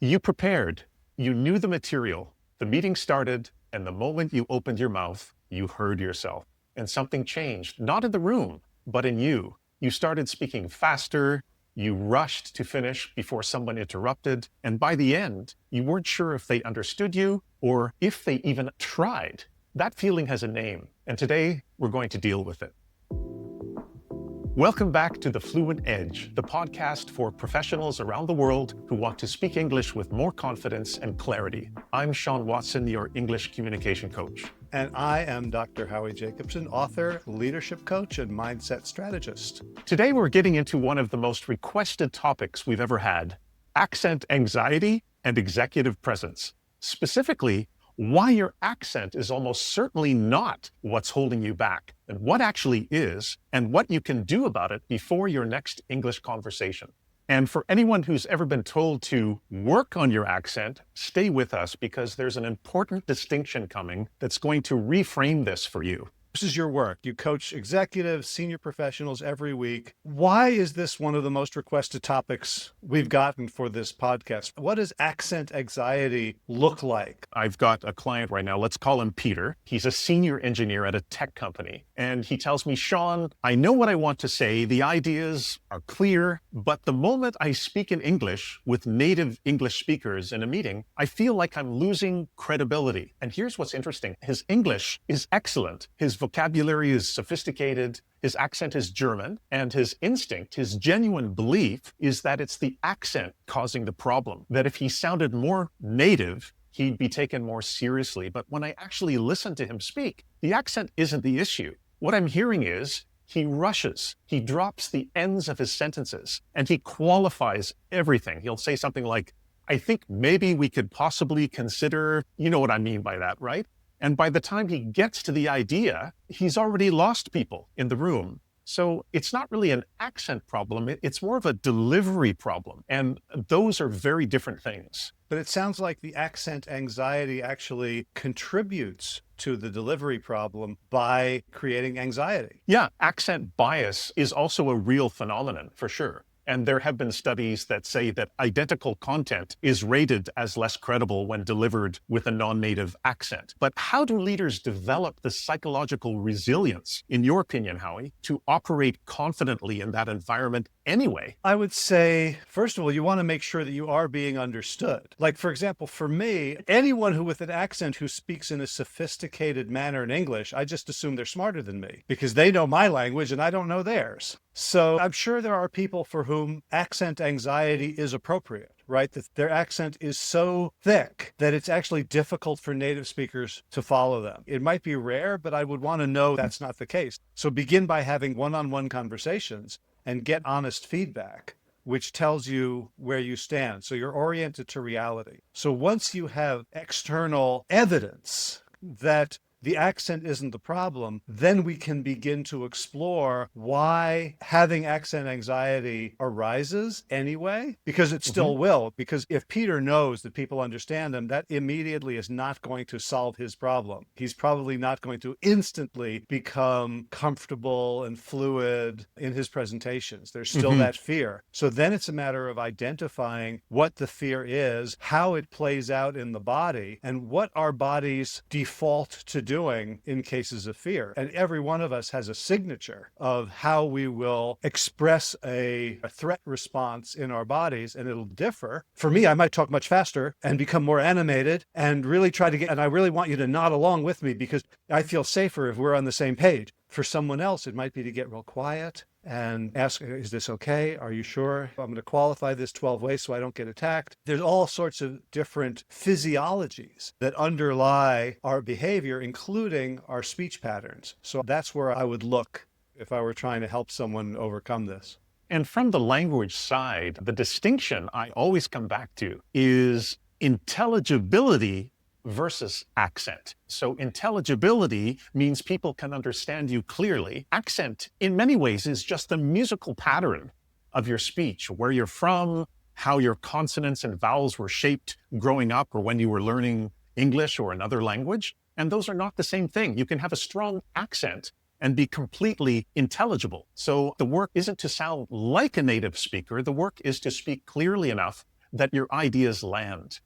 You prepared, you knew the material, the meeting started, and the moment you opened your mouth, you heard yourself. And something changed, not in the room, but in you. You started speaking faster, you rushed to finish before someone interrupted, and by the end, you weren't sure if they understood you or if they even tried. That feeling has a name, and today we're going to deal with it. Welcome back to the Fluent Edge, the podcast for professionals around the world who want to speak English with more confidence and clarity. I'm Sean Watson, your English communication coach. And I am Dr. Howie Jacobson, author, leadership coach, and mindset strategist. Today we're getting into one of the most requested topics we've ever had, accent anxiety and executive presence. Specifically, why your accent is almost certainly not what's holding you back, and what actually is, and what you can do about it before your next English conversation. And for anyone who's ever been told to work on your accent, stay with us because there's an important distinction coming that's going to reframe this for you. This is your work. You coach executives, senior professionals every week. Why is this one of the most requested topics we've gotten for this podcast? What does accent anxiety look like? I've got a client right now, let's call him Peter. He's a senior engineer at a tech company. And he tells me, Sean, I know what I want to say. The ideas are clear, but the moment I speak in English with native English speakers in a meeting, I feel like I'm losing credibility. And here's what's interesting. His English is excellent. His vocabulary is sophisticated, his accent is German, and his instinct, his genuine belief is that it's the accent causing the problem, that if he sounded more native, he'd be taken more seriously. But when I actually listen to him speak, the accent isn't the issue. What I'm hearing is he rushes, he drops the ends of his sentences, and he qualifies everything. He'll say something like, I think maybe we could possibly consider, you know what I mean by that, right? And by the time he gets to the idea, he's already lost people in the room. So it's not really an accent problem, it's more of a delivery problem. And those are very different things. But it sounds like the accent anxiety actually contributes to the delivery problem by creating anxiety. Yeah, accent bias is also a real phenomenon, for sure. And there have been studies that say that identical content is rated as less credible when delivered with a non-native accent. But how do leaders develop the psychological resilience, in your opinion, Howie, to operate confidently in that environment anyway? I would say, first of all, you want to make sure that you are being understood. Like, for example, for me, anyone who with an accent who speaks in a sophisticated manner in English, I just assume they're smarter than me because they know my language and I don't know theirs. So I'm sure there are people for whom accent anxiety is appropriate, right? That their accent is so thick that it's actually difficult for native speakers to follow them. It might be rare, but I would want to know that's not the case. So begin by having one-on-one conversations and get honest feedback, which tells you where you stand. So you're oriented to reality. So once you have external evidence that the accent isn't the problem, then we can begin to explore why having accent anxiety arises anyway, because it still will. Because if Peter knows that people understand him, that immediately is not going to solve his problem. He's probably not going to instantly become comfortable and fluid in his presentations. There's still that fear. So then it's a matter of identifying what the fear is, how it plays out in the body, and what our bodies default to doing in cases of fear. And every one of us has a signature of how we will express a threat response in our bodies, and it'll differ. For me, I might talk much faster and become more animated and really try to and I really want you to nod along with me because I feel safer if we're on the same page. For someone else, it might be to get real quiet and ask, is this okay? Are you sure? I'm going to qualify this 12 ways so I don't get attacked. There's all sorts of different physiologies that underlie our behavior, including our speech patterns. So that's where I would look if I were trying to help someone overcome this. And from the language side, the distinction I always come back to is intelligibility versus accent. So intelligibility means people can understand you clearly. Accent, in many ways, is just the musical pattern of your speech, where you're from, how your consonants and vowels were shaped growing up or when you were learning English or another language. And those are not the same thing. You can have a strong accent and be completely intelligible. So the work isn't to sound like a native speaker. The work is to speak clearly enough that your ideas land.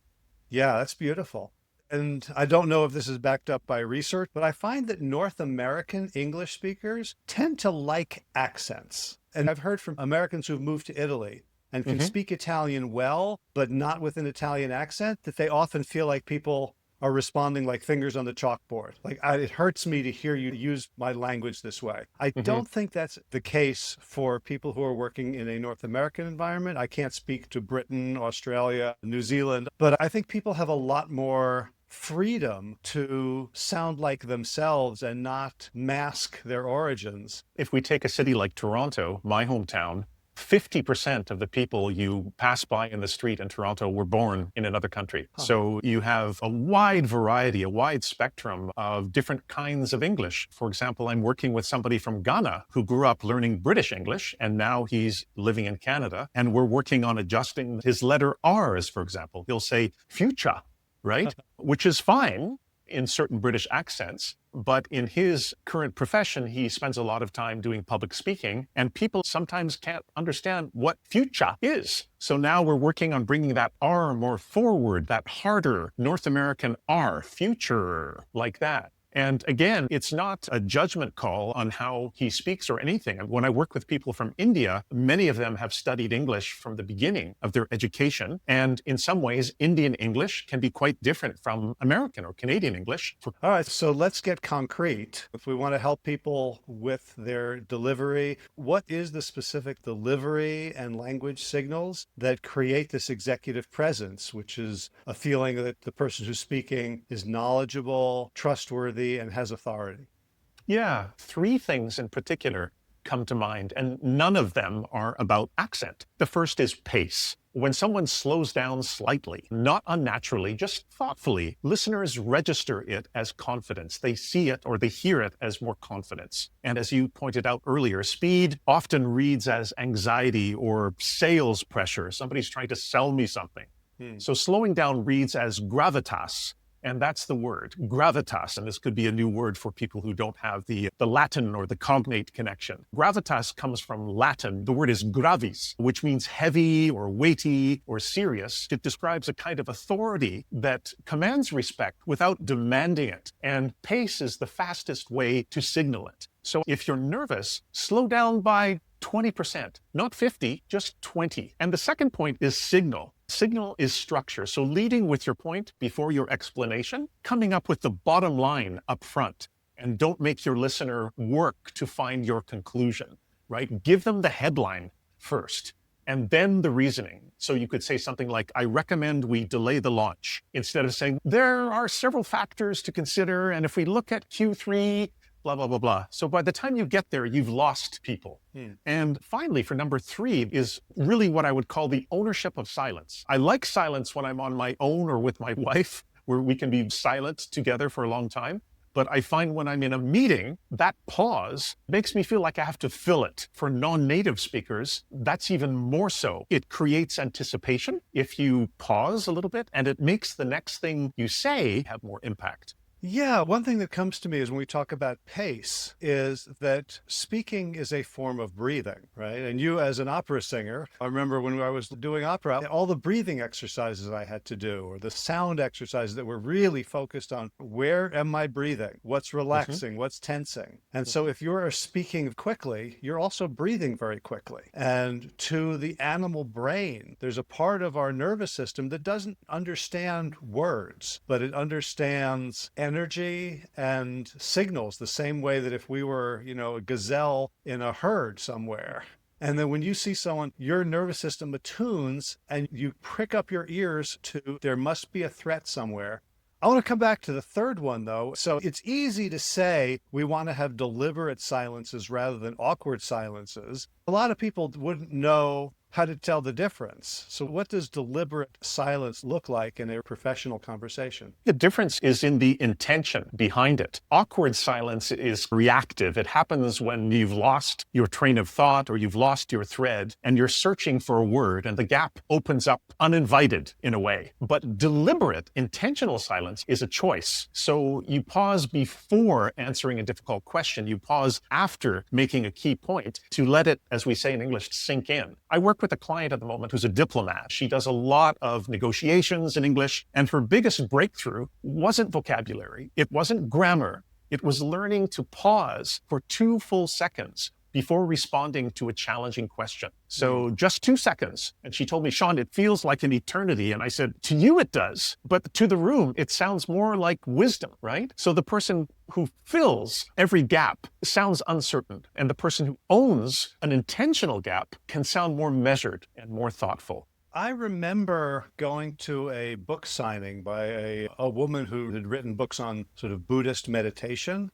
Yeah, that's beautiful. And I don't know if this is backed up by research, but I find that North American English speakers tend to like accents. And I've heard from Americans who've moved to Italy and can speak Italian well, but not with an Italian accent, that they often feel like people are responding like fingers on the chalkboard. Like, it hurts me to hear you use my language this way. I don't think that's the case for people who are working in a North American environment. I can't speak to Britain, Australia, New Zealand, but I think people have a lot more freedom to sound like themselves and not mask their origins. If we take a city like Toronto, my hometown, 50% of the people you pass by in the street in Toronto were born in another country. So you have a wide variety, a wide spectrum of different kinds of English. For example, I'm working with somebody from Ghana who grew up learning British English, and now he's living in Canada. And we're working on adjusting his letter R's, for example. He'll say future, right? Which is fine in certain British accents. But in his current profession, he spends a lot of time doing public speaking, and people sometimes can't understand what future is. So now we're working on bringing that R more forward, that harder North American R, future, like that. And again, it's not a judgment call on how he speaks or anything. When I work with people from India, many of them have studied English from the beginning of their education. And in some ways, Indian English can be quite different from American or Canadian English. All right, so let's get concrete. If we want to help people with their delivery, what is the specific delivery and language signals that create this executive presence, which is a feeling that the person who's speaking is knowledgeable, trustworthy, and has authority? Yeah, three things in particular come to mind, and none of them are about accent. The first is pace. When someone slows down slightly, not unnaturally, just thoughtfully, listeners register it as confidence. They see it or they hear it as more confidence. And as you pointed out earlier, speed often reads as anxiety or sales pressure. Somebody's trying to sell me something. So slowing down reads as gravitas. And that's the word, gravitas. And this could be a new word for people who don't have the Latin or the cognate connection. Gravitas comes from Latin. The word is gravis, which means heavy or weighty or serious. It describes a kind of authority that commands respect without demanding it. And pace is the fastest way to signal it. So if you're nervous, slow down by 20%, not 50, just 20. And the second point is signal. Signal is structure. So leading with your point before your explanation, coming up with the bottom line up front, and don't make your listener work to find your conclusion, right? Give them the headline first and then the reasoning. So you could say something like, I recommend we delay the launch, instead of saying, there are several factors to consider. And if we look at Q3, blah, blah, blah, blah. So by the time you get there, you've lost people. And finally, for number three is really what I would call the ownership of silence. I like silence when I'm on my own or with my wife, where we can be silent together for a long time. But I find when I'm in a meeting, that pause makes me feel like I have to fill it. For non-native speakers, that's even more so. It creates anticipation if you pause a little bit, and it makes the next thing you say have more impact. Yeah, one thing that comes to me is when we talk about pace is that speaking is a form of breathing, right? And you as an opera singer, I remember when I was doing opera, all the breathing exercises I had to do, or the sound exercises that were really focused on where am I breathing? What's relaxing? What's tensing? And so if you're speaking quickly, you're also breathing very quickly. And to the animal brain, there's a part of our nervous system that doesn't understand words, but it understands energy and signals the same way that if we were, a gazelle in a herd somewhere. And then when you see someone, your nervous system attunes and you prick up your ears to there must be a threat somewhere. I want to come back to the third one, though. So it's easy to say we want to have deliberate silences rather than awkward silences. A lot of people wouldn't know how to tell the difference. So what does deliberate silence look like in a professional conversation? The difference is in the intention behind it. Awkward silence is reactive. It happens when you've lost your train of thought or you've lost your thread and you're searching for a word and the gap opens up uninvited in a way. But deliberate, intentional silence is a choice. So you pause before answering a difficult question. You pause after making a key point to let it, as we say in English, sink in. I work with a client at the moment who's a diplomat. She does a lot of negotiations in English, and her biggest breakthrough wasn't vocabulary. It wasn't grammar. It was learning to pause for 2 full seconds before responding to a challenging question. So just 2 seconds. And she told me, Sean, it feels like an eternity. And I said, to you it does, but to the room, it sounds more like wisdom, right? So the person who fills every gap sounds uncertain. And the person who owns an intentional gap can sound more measured and more thoughtful. I remember going to a book signing by a woman who had written books on sort of Buddhist meditation.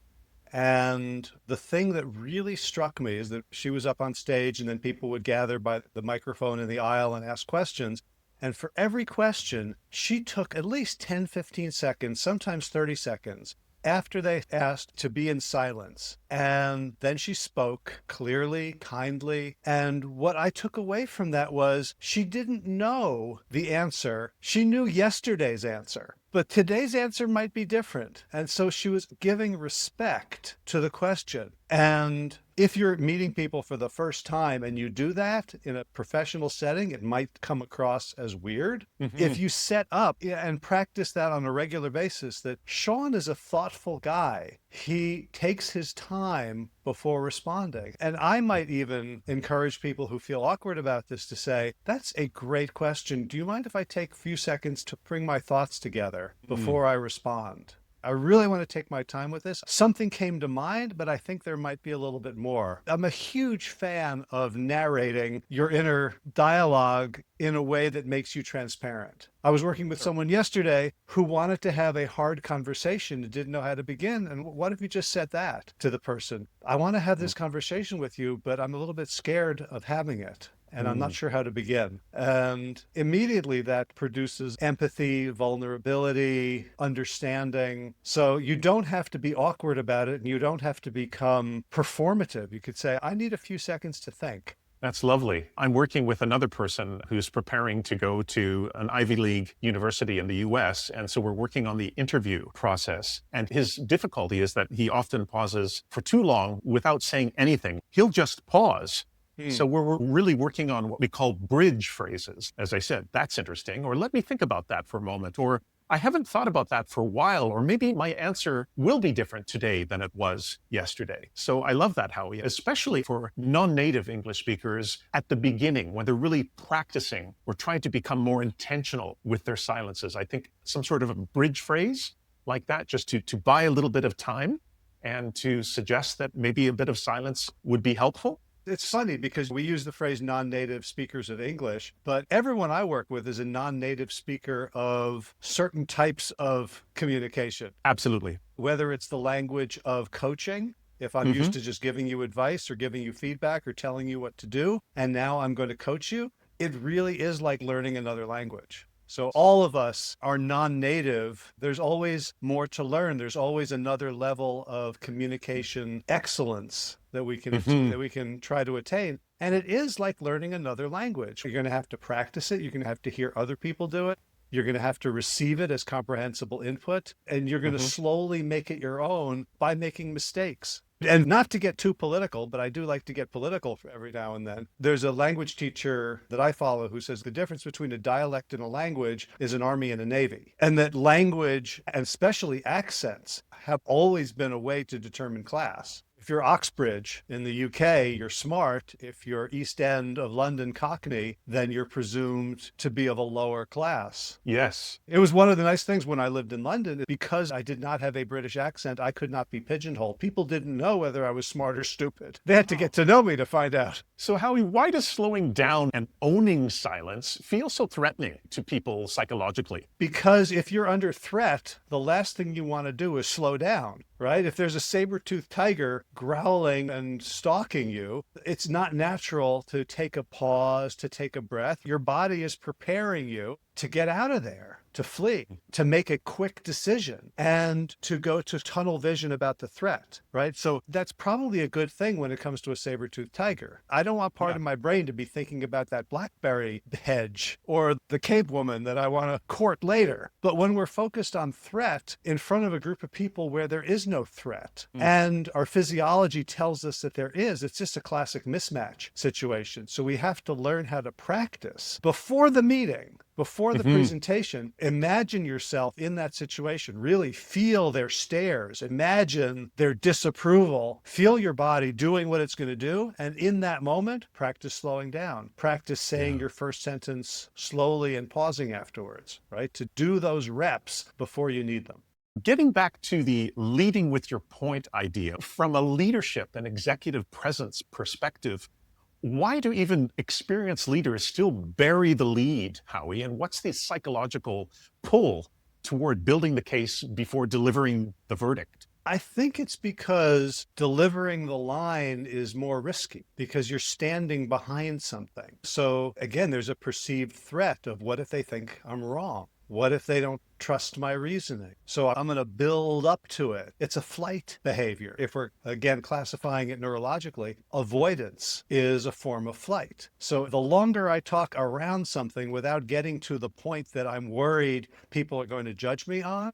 And the thing that really struck me is that she was up on stage and then people would gather by the microphone in the aisle and ask questions. And for every question, she took at least 10, 15 seconds, sometimes 30 seconds after they asked to be in silence. And then she spoke clearly, kindly. And what I took away from that was she didn't know the answer. She knew yesterday's answer, but today's answer might be different. And so she was giving respect to the question. And if you're meeting people for the first time and you do that in a professional setting, it might come across as weird. If you set up and practice that on a regular basis, that Sean is a thoughtful guy. He takes his time before responding. And I might even encourage people who feel awkward about this to say, that's a great question. Do you mind if I take a few seconds to bring my thoughts together before I respond? I really want to take my time with this. Something came to mind, but I think there might be a little bit more. I'm a huge fan of narrating your inner dialogue in a way that makes you transparent. I was working with someone yesterday who wanted to have a hard conversation and didn't know how to begin. And what if you just said that to the person? I want to have this conversation with you, but I'm a little bit scared of having it. And I'm not sure how to begin. And immediately that produces empathy, vulnerability, understanding. So you don't have to be awkward about it and you don't have to become performative. You could say, I need a few seconds to think. That's lovely. I'm working with another person who's preparing to go to an Ivy League university in the US. And so we're working on the interview process. And his difficulty is that he often pauses for too long without saying anything. He'll just pause. So we're really working on what we call bridge phrases. As I said, that's interesting. Or let me think about that for a moment. Or I haven't thought about that for a while. Or maybe my answer will be different today than it was yesterday. So I love that, Howie, especially for non-native English speakers at the beginning when they're really practicing or trying to become more intentional with their silences. I think some sort of a bridge phrase like that, just to buy a little bit of time and to suggest that maybe a bit of silence would be helpful. It's funny because we use the phrase non-native speakers of English, but everyone I work with is a non-native speaker of certain types of communication. Absolutely. Whether it's the language of coaching, if I'm used to just giving you advice or giving you feedback or telling you what to do, and now I'm going to coach you, it really is like learning another language. So all of us are non-native. There's always more to learn. There's always another level of communication excellence that we can try to attain. And it is like learning another language. You're going to have to practice it. You're going to have to hear other people do it. You're going to have to receive it as comprehensible input. And you're going to slowly make it your own by making mistakes. And not to get too political, but I do like to get political every now and then. There's a language teacher that I follow who says the difference between a dialect and a language is an army and a navy. And that language, and especially accents, have always been a way to determine class. If you're Oxbridge in the UK, you're smart. If you're East End of London Cockney, then you're presumed to be of a lower class. Yes. It was one of the nice things when I lived in London. Because I did not have a British accent, I could not be pigeonholed. People didn't know whether I was smart or stupid. They had to get to know me to find out. So Howie, why does slowing down and owning silence feel so threatening to people psychologically? Because if you're under threat, the last thing you want to do is slow down, right? If there's a saber-toothed tiger growling and stalking you, it's not natural to take a pause, to take a breath. Your body is preparing you to get out of there. to flee, to make a quick decision, and to go to tunnel vision about the threat, right? So that's probably a good thing when it comes to a saber-toothed tiger. I don't want part of my brain to be thinking about that blackberry hedge or the cave woman that I want to court later. But when we're focused on threat in front of a group of people where there is no threat, and our physiology tells us that there is, it's just a classic mismatch situation. So we have to learn how to practice before the meeting, before the presentation. Imagine yourself in that situation. Really feel their stares. Imagine their disapproval. Feel your body doing what it's going to do. And in that moment, practice slowing down. Practice saying your first sentence slowly and pausing afterwards, right? To do those reps before you need them. Getting back to the leading with your point idea, from a leadership and executive presence perspective, why do even experienced leaders still bury the lead, Howie? And what's the psychological pull toward building the case before delivering the verdict? I think it's because delivering the line is more risky because you're standing behind something. So again, there's a perceived threat of what if they think I'm wrong? What if they don't trust my reasoning? So I'm going to build up to it. It's a flight behavior. If we're, again, classifying it neurologically, avoidance is a form of flight. So the longer I talk around something without getting to the point that I'm worried people are going to judge me on,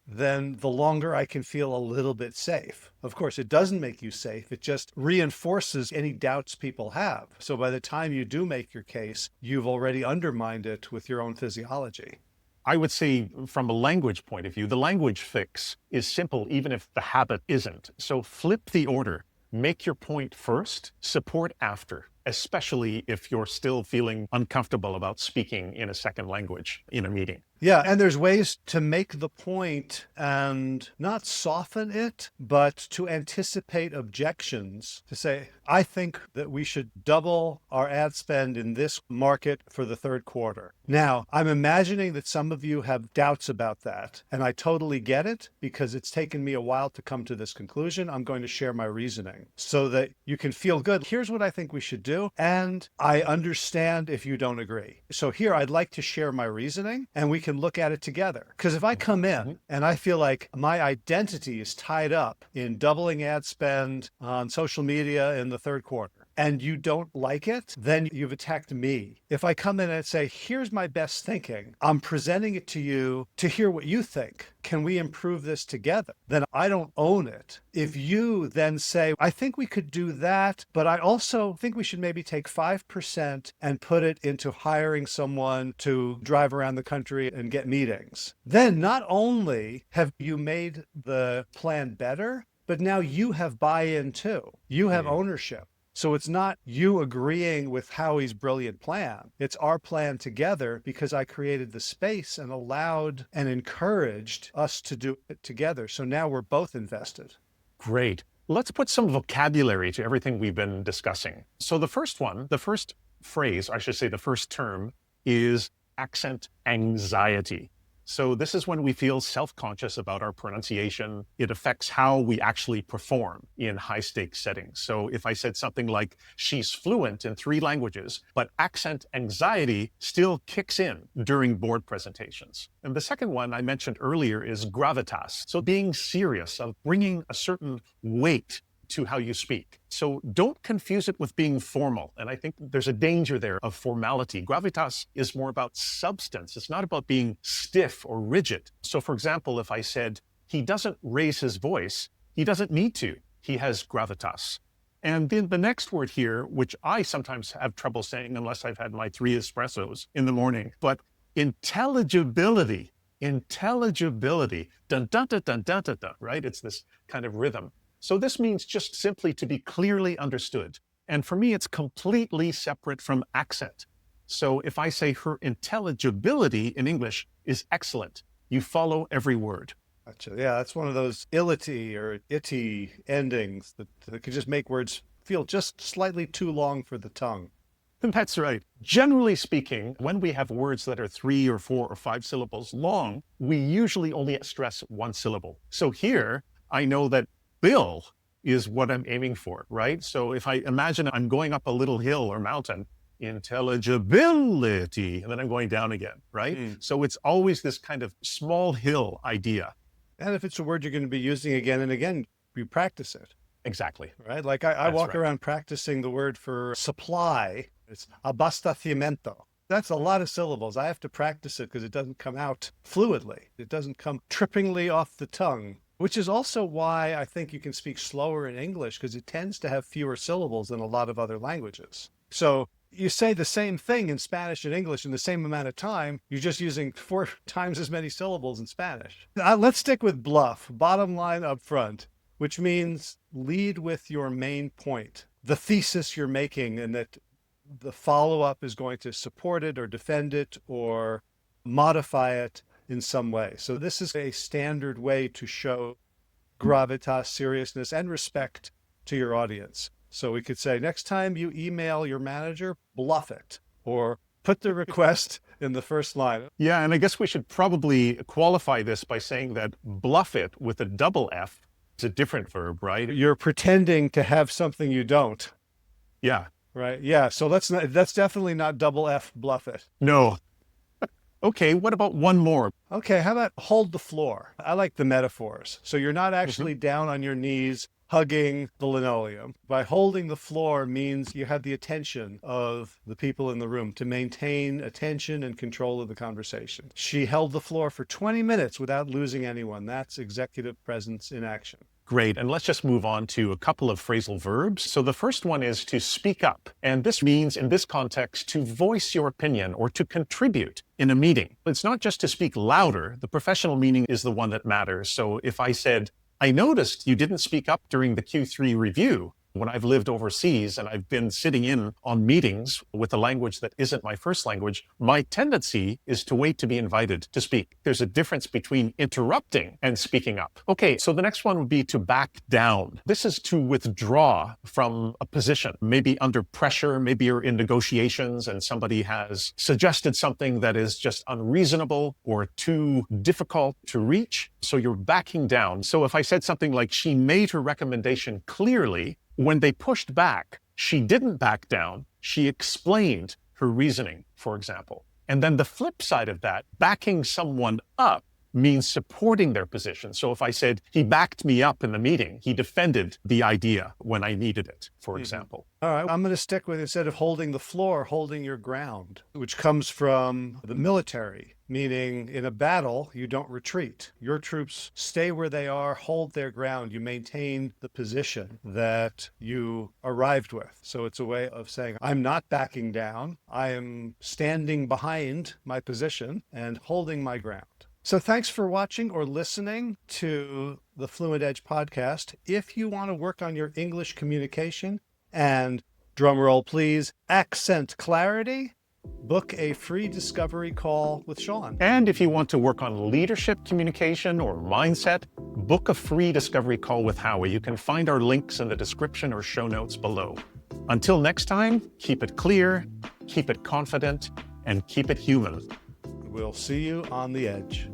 then the longer I can feel a little bit safe. Of course, it doesn't make you safe. It just reinforces any doubts people have. So by the time you do make your case, you've already undermined it with your own physiology. I would say from a language point of view, the language fix is simple, even if the habit isn't. So flip the order. Make your point first, support after, especially if you're still feeling uncomfortable about speaking in a second language in a meeting. Yeah, and there's ways to make the point and not soften it, but to anticipate objections, to say, I think that we should double our ad spend in this market for the third quarter. Now, I'm imagining that some of you have doubts about that, and I totally get it because it's taken me a while to come to this conclusion. I'm going to share my reasoning so that you can feel good. Here's what I think we should do, and I understand if you don't agree. So here, I'd like to share my reasoning, and we can look at it together. Because if I come in and I feel like my identity is tied up in doubling ad spend on social media in the third quarter, and you don't like it, then you've attacked me. If I come in and say, here's my best thinking, I'm presenting it to you to hear what you think. Can we improve this together? Then I don't own it. If you then say, I think we could do that, but I also think we should maybe take 5% and put it into hiring someone to drive around the country and get meetings. Then not only have you made the plan better, but now you have buy-in too. You have ownership. So it's not you agreeing with Howie's brilliant plan. It's our plan together because I created the space and allowed and encouraged us to do it together. So now we're both invested. Great. Let's put some vocabulary to everything we've been discussing. So the first phrase, I should say the first term, is accent anxiety. So this is when we feel self-conscious about our pronunciation. It affects how we actually perform in high-stakes settings. So if I said something like, she's fluent in 3 languages, but accent anxiety still kicks in during board presentations. And the second one I mentioned earlier is gravitas. So being serious, of bringing a certain weight to how you speak. So don't confuse it with being formal. And I think there's a danger there of formality. Gravitas is more about substance. It's not about being stiff or rigid. So for example, if I said, he doesn't raise his voice, he doesn't need to. He has gravitas. And then the next word here, which I sometimes have trouble saying unless I've had my 3 espressos in the morning, but intelligibility, dun dun dun dun dun dun dun, right? It's this kind of rhythm. So this means just simply to be clearly understood. And for me, it's completely separate from accent. So if I say her intelligibility in English is excellent, you follow every word. Gotcha. Yeah, that's one of those illity or itty endings that could just make words feel just slightly too long for the tongue. That's right. Generally speaking, when we have words that are 3 or 4 or 5 syllables long, we usually only stress 1 syllable. So here, I know that bill is what I'm aiming for, right? So if I imagine I'm going up a little hill or mountain, intelligibility, and then I'm going down again, right? So it's always this kind of small hill idea. And if it's a word you're going to be using again and again, you practice it. Exactly. Right? Like I walk right. around practicing the word for supply. It's abastecimiento. That's a lot of syllables. I have to practice it because it doesn't come out fluidly. It doesn't come trippingly off the tongue, which is also why I think you can speak slower in English, because it tends to have fewer syllables than a lot of other languages. So you say the same thing in Spanish and English in the same amount of time. You're just using 4 times as many syllables in Spanish. Let's stick with BLUF, bottom line up front, which means lead with your main point, the thesis you're making, and that the follow-up is going to support it or defend it or modify it in some way. So this is a standard way to show gravitas, seriousness, and respect to your audience. So we could say, next time you email your manager, BLUF it, or put the request in the first line. Yeah, and I guess we should probably qualify this by saying that BLUF it with a double F is a different verb, right? You're pretending to have something you don't. Yeah. Right. Yeah. So that's definitely not double F BLUF it. No. Okay, what about one more? Okay, how about hold the floor? I like the metaphors. So you're not actually down on your knees hugging the linoleum. By holding the floor means you have the attention of the people in the room to maintain attention and control of the conversation. She held the floor for 20 minutes without losing anyone. That's executive presence in action. Great, and let's just move on to a couple of phrasal verbs. So the first one is to speak up, and this means in this context to voice your opinion or to contribute in a meeting. It's not just to speak louder, the professional meaning is the one that matters. So if I said, I noticed you didn't speak up during the Q3 review, when I've lived overseas and I've been sitting in on meetings with a language that isn't my first language, my tendency is to wait to be invited to speak. There's a difference between interrupting and speaking up. Okay, so the next one would be to back down. This is to withdraw from a position, maybe under pressure, maybe you're in negotiations and somebody has suggested something that is just unreasonable or too difficult to reach. So you're backing down. So if I said something like, she made her recommendation clearly, when they pushed back, she didn't back down. She explained her reasoning, for example. And then the flip side of that, backing someone up, means supporting their position. So if I said, he backed me up in the meeting, he defended the idea when I needed it, for example. All right, I'm going to stick with, instead of holding the floor, holding your ground, which comes from the military, meaning in a battle, you don't retreat. Your troops stay where they are, hold their ground. You maintain the position that you arrived with. So it's a way of saying, I'm not backing down. I am standing behind my position and holding my ground. So thanks for watching or listening to the Fluent Edge podcast. If you want to work on your English communication and, drum roll please, accent clarity, book a free discovery call with Sean. And if you want to work on leadership communication or mindset, book a free discovery call with Howie. You can find our links in the description or show notes below. Until next time, keep it clear, keep it confident, and keep it human. We'll see you on the edge.